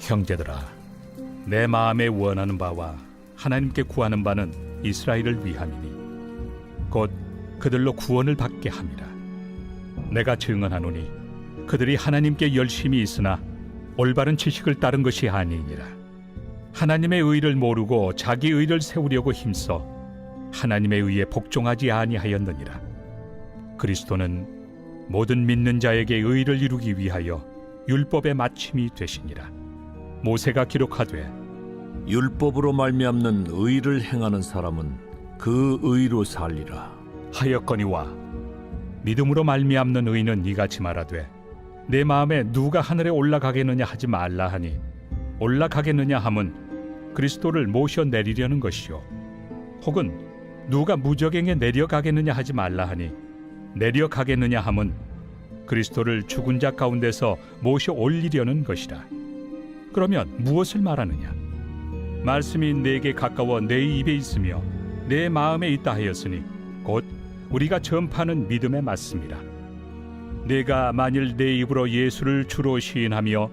형제들아, 내 마음에 원하는 바와 하나님께 구하는 바는 이스라엘을 위함이니 곧 그들로 구원을 받게 함이라. 내가 증언하노니 그들이 하나님께 열심히 있으나 올바른 지식을 따른 것이 아니니라. 하나님의 의를 모르고 자기 의를 세우려고 힘써 하나님의 의에 복종하지 아니하였느니라. 그리스도는 모든 믿는 자에게 의를 이루기 위하여 율법의 마침이 되시니라. 모세가 기록하되 율법으로 말미암는 의를 행하는 사람은 그 의로 살리라 하였거니와 믿음으로 말미암는 의는 이같이 말하되 내 마음에 누가 하늘에 올라가겠느냐 하지 말라 하니 올라가겠느냐 함은 그리스도를 모셔 내리려는 것이요 혹은 누가 무저갱에 내려가겠느냐 하지 말라 하니 내려가겠느냐 함은 그리스도를 죽은 자 가운데서 모셔 올리려는 것이라. 그러면 무엇을 말하느냐? 말씀이 내게 가까워 내 입에 있으며 내 마음에 있다 하였으니 곧 우리가 전파하는 믿음에 맞습니다. 내가 만일 내 입으로 예수를 주로 시인하며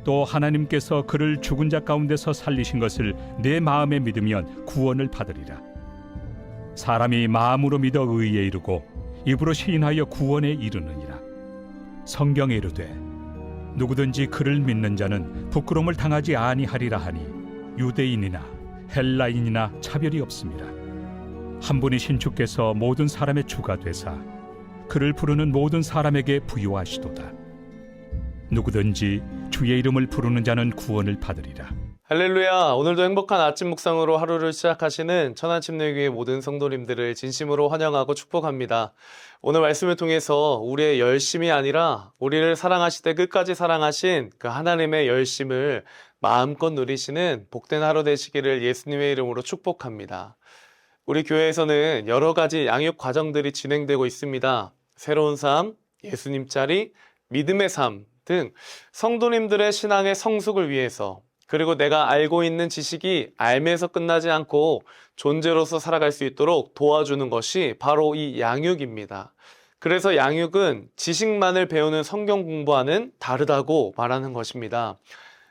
또 하나님께서 그를 죽은 자 가운데서 살리신 것을 내 마음에 믿으면 구원을 받으리라. 사람이 마음으로 믿어 의에 이르고 입으로 시인하여 구원에 이르느니라. 성경에 이르되 누구든지 그를 믿는 자는 부끄러움을 당하지 아니하리라 하니 유대인이나 헬라인이나 차별이 없습니다. 한 분이신 주께서 모든 사람의 주가 되사 그를 부르는 모든 사람에게 부요하시도다. 누구든지 주의 이름을 부르는 자는 구원을 받으리라. 할렐루야. 오늘도 행복한 아침 묵상으로 하루를 시작하시는 천안침례교회 모든 성도님들을 진심으로 환영하고 축복합니다. 오늘 말씀을 통해서 우리의 열심이 아니라 우리를 사랑하시되 끝까지 사랑하신 그 하나님의 열심을 마음껏 누리시는 복된 하루 되시기를 예수님의 이름으로 축복합니다. 우리 교회에서는 여러 가지 양육 과정들이 진행되고 있습니다. 새로운 삶, 예수님 자리, 믿음의 삶 등 성도님들의 신앙의 성숙을 위해서 그리고 내가 알고 있는 지식이 알면서 끝나지 않고 존재로서 살아갈 수 있도록 도와주는 것이 바로 이 양육입니다. 그래서 양육은 지식만을 배우는 성경 공부와는 다르다고 말하는 것입니다.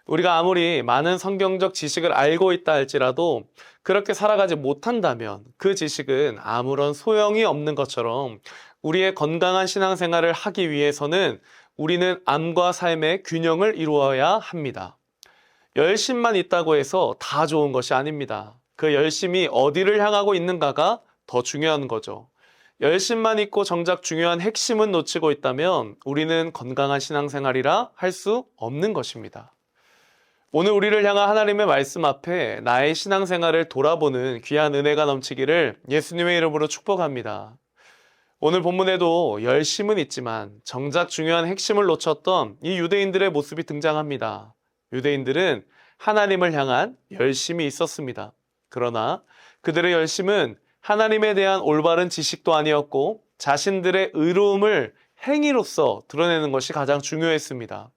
우리가 아무리 많은 성경적 지식을 알고 있다 할지라도 그렇게 살아가지 못한다면 그 지식은 아무런 소용이 없는 것처럼 우리의 건강한 신앙생활을 하기 위해서는 우리는 암과 삶의 균형을 이루어야 합니다. 열심만 있다고 해서 다 좋은 것이 아닙니다. 그 열심이 어디를 향하고 있는가가 더 중요한 거죠. 열심만 있고 정작 중요한 핵심은 놓치고 있다면 우리는 건강한 신앙생활이라 할 수 없는 것입니다. 오늘 우리를 향한 하나님의 말씀 앞에 나의 신앙생활을 돌아보는 귀한 은혜가 넘치기를 예수님의 이름으로 축복합니다. 오늘 본문에도 열심은 있지만 정작 중요한 핵심을 놓쳤던 이 유대인들의 모습이 등장합니다. 유대인들은 하나님을 향한 열심이 있었습니다. 그러나 그들의 열심은 하나님에 대한 올바른 지식도 아니었고 자신들의 의로움을 행위로서 드러내는 것이 가장 중요했습니다.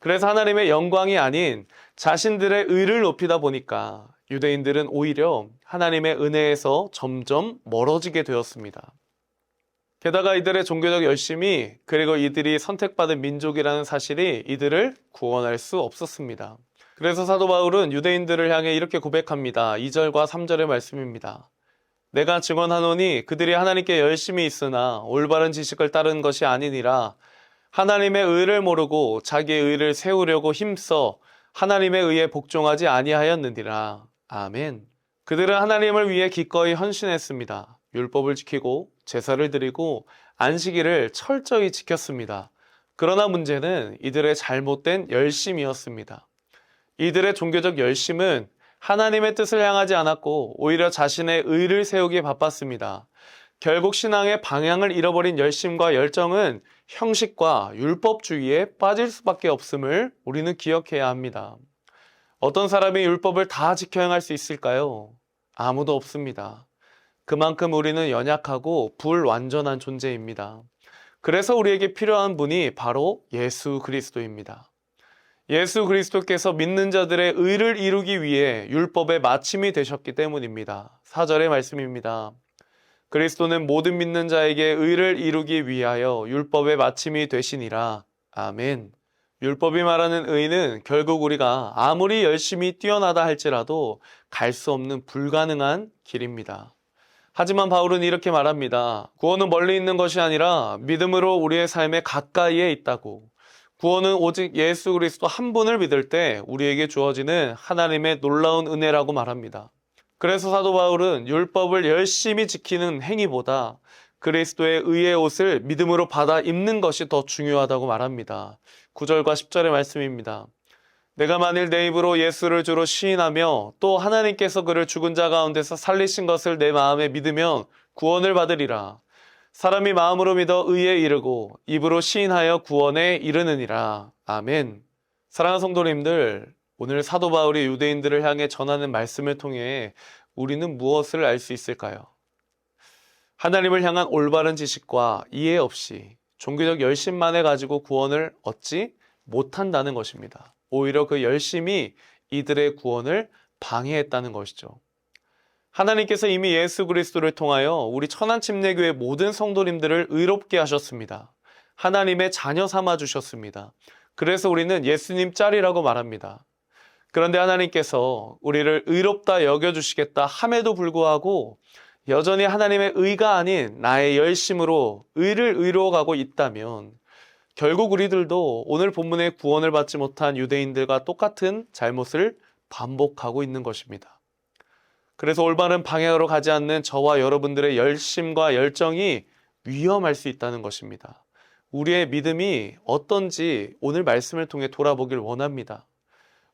그래서 하나님의 영광이 아닌 자신들의 의를 높이다 보니까 유대인들은 오히려 하나님의 은혜에서 점점 멀어지게 되었습니다. 게다가 이들의 종교적 열심이 그리고 이들이 선택받은 민족이라는 사실이 이들을 구원할 수 없었습니다. 그래서 사도 바울은 유대인들을 향해 이렇게 고백합니다. 2절과 3절의 말씀입니다. 내가 증언하노니 그들이 하나님께 열심히 있으나 올바른 지식을 따른 것이 아니니라. 하나님의 의를 모르고 자기의 의를 세우려고 힘써 하나님의 의에 복종하지 아니하였느니라. 아멘. 그들은 하나님을 위해 기꺼이 헌신했습니다. 율법을 지키고 제사를 드리고 안식일을 철저히 지켰습니다. 그러나 문제는 이들의 잘못된 열심이었습니다. 이들의 종교적 열심은 하나님의 뜻을 향하지 않았고 오히려 자신의 의를 세우기에 바빴습니다. 결국 신앙의 방향을 잃어버린 열심과 열정은 형식과 율법주의에 빠질 수밖에 없음을 우리는 기억해야 합니다. 어떤 사람이 율법을 다 지켜 행할 수 있을까요? 아무도 없습니다. 그만큼 우리는 연약하고 불완전한 존재입니다. 그래서 우리에게 필요한 분이 바로 예수 그리스도입니다. 예수 그리스도께서 믿는 자들의 의를 이루기 위해 율법의 마침이 되셨기 때문입니다. 4절의 말씀입니다. 그리스도는 모든 믿는 자에게 의를 이루기 위하여 율법의 마침이 되시니라. 아멘. 율법이 말하는 의는 결국 우리가 아무리 열심히 뛰어나다 할지라도 갈 수 없는 불가능한 길입니다. 하지만 바울은 이렇게 말합니다. 구원은 멀리 있는 것이 아니라 믿음으로 우리의 삶에 가까이에 있다고. 구원은 오직 예수 그리스도 한 분을 믿을 때 우리에게 주어지는 하나님의 놀라운 은혜라고 말합니다. 그래서 사도 바울은 율법을 열심히 지키는 행위보다 그리스도의 의의 옷을 믿음으로 받아 입는 것이 더 중요하다고 말합니다. 9절과 10절의 말씀입니다. 내가 만일 내 입으로 예수를 주로 시인하며 또 하나님께서 그를 죽은 자 가운데서 살리신 것을 내 마음에 믿으면 구원을 받으리라. 사람이 마음으로 믿어 의에 이르고 입으로 시인하여 구원에 이르느니라. 아멘. 사랑하는 성도님들, 오늘 사도 바울이 유대인들을 향해 전하는 말씀을 통해 우리는 무엇을 알 수 있을까요? 하나님을 향한 올바른 지식과 이해 없이 종교적 열심만을 가지고 구원을 얻지 못한다는 것입니다. 오히려 그 열심이 이들의 구원을 방해했다는 것이죠. 하나님께서 이미 예수 그리스도를 통하여 우리 천안침례교회 모든 성도님들을 의롭게 하셨습니다. 하나님의 자녀 삼아 주셨습니다. 그래서 우리는 예수님 짤이라고 말합니다. 그런데 하나님께서 우리를 의롭다 여겨주시겠다 함에도 불구하고 여전히 하나님의 의가 아닌 나의 열심으로 의를 이루어가고 있다면 결국 우리들도 오늘 본문의 구원을 받지 못한 유대인들과 똑같은 잘못을 반복하고 있는 것입니다. 그래서 올바른 방향으로 가지 않는 저와 여러분들의 열심과 열정이 위험할 수 있다는 것입니다. 우리의 믿음이 어떤지 오늘 말씀을 통해 돌아보길 원합니다.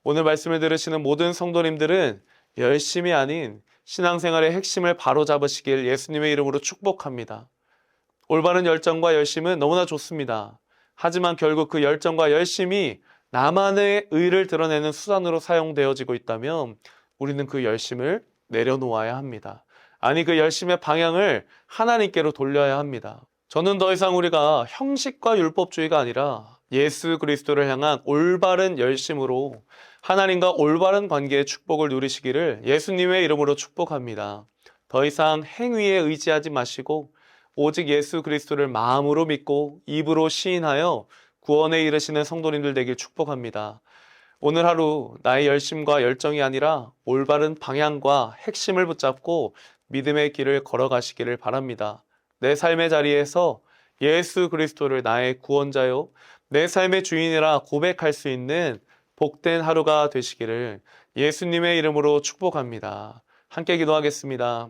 오늘 말씀을 들으시는 모든 성도님들은 열심이 아닌 신앙생활의 핵심을 바로잡으시길 예수님의 이름으로 축복합니다. 올바른 열정과 열심은 너무나 좋습니다. 하지만 결국 그 열정과 열심이 나만의 의를 드러내는 수단으로 사용되어지고 있다면 우리는 그 열심을 내려놓아야 합니다. 아니, 그 열심의 방향을 하나님께로 돌려야 합니다. 저는 더 이상 우리가 형식과 율법주의가 아니라 예수 그리스도를 향한 올바른 열심으로 하나님과 올바른 관계의 축복을 누리시기를 예수님의 이름으로 축복합니다. 더 이상 행위에 의지하지 마시고 오직 예수 그리스도를 마음으로 믿고 입으로 시인하여 구원에 이르시는 성도님들 되길 축복합니다. 오늘 하루 나의 열심과 열정이 아니라 올바른 방향과 핵심을 붙잡고 믿음의 길을 걸어가시기를 바랍니다. 내 삶의 자리에서 예수 그리스도를 나의 구원자요, 내 삶의 주인이라 고백할 수 있는 복된 하루가 되시기를 예수님의 이름으로 축복합니다. 함께 기도하겠습니다.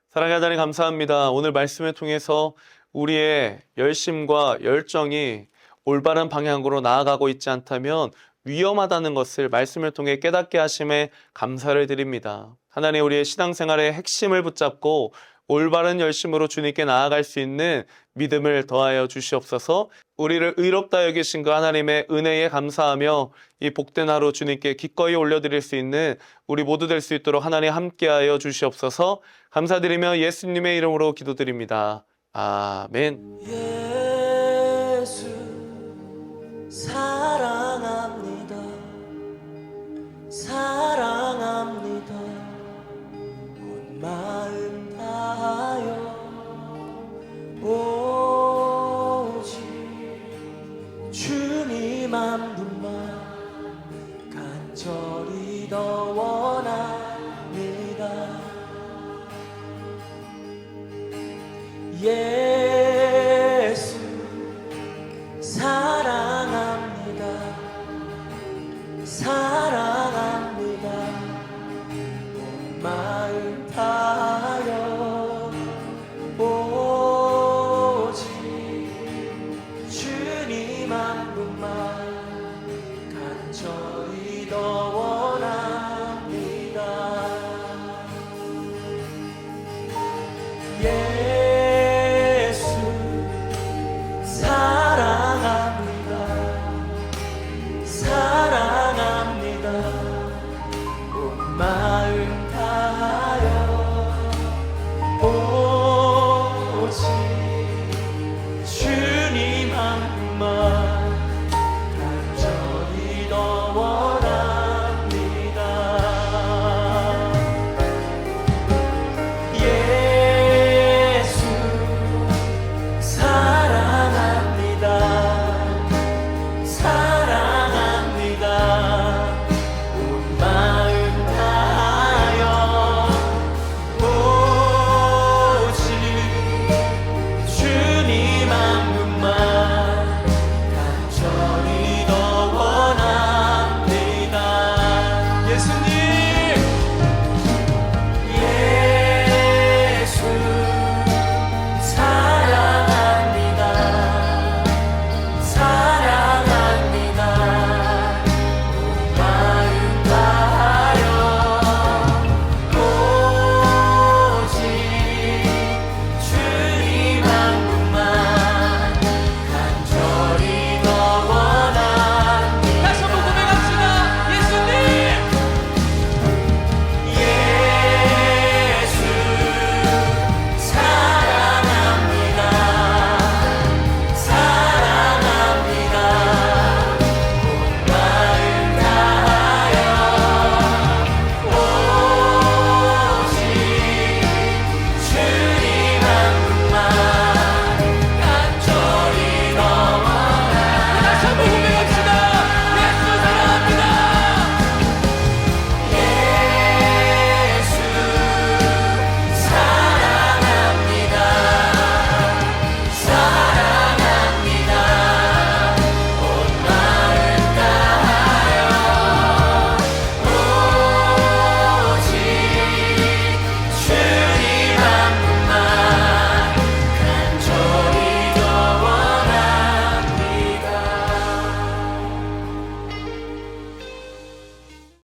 사랑의 하나님 감사합니다. 오늘 말씀을 통해서 우리의 열심과 열정이 올바른 방향으로 나아가고 있지 않다면 위험하다는 것을 말씀을 통해 깨닫게 하심에 감사를 드립니다. 하나님, 우리의 신앙생활의 핵심을 붙잡고 올바른 열심으로 주님께 나아갈 수 있는 믿음을 더하여 주시옵소서. 우리를 의롭다 여기신 그 하나님의 은혜에 감사하며 이 복된 하루 주님께 기꺼이 올려드릴 수 있는 우리 모두 될 수 있도록 하나님 함께하여 주시옵소서. 감사드리며 예수님의 이름으로 기도드립니다. 아멘. 예수 사랑합니다. 사랑합니다. 온 마음 다하여 오직 주님 한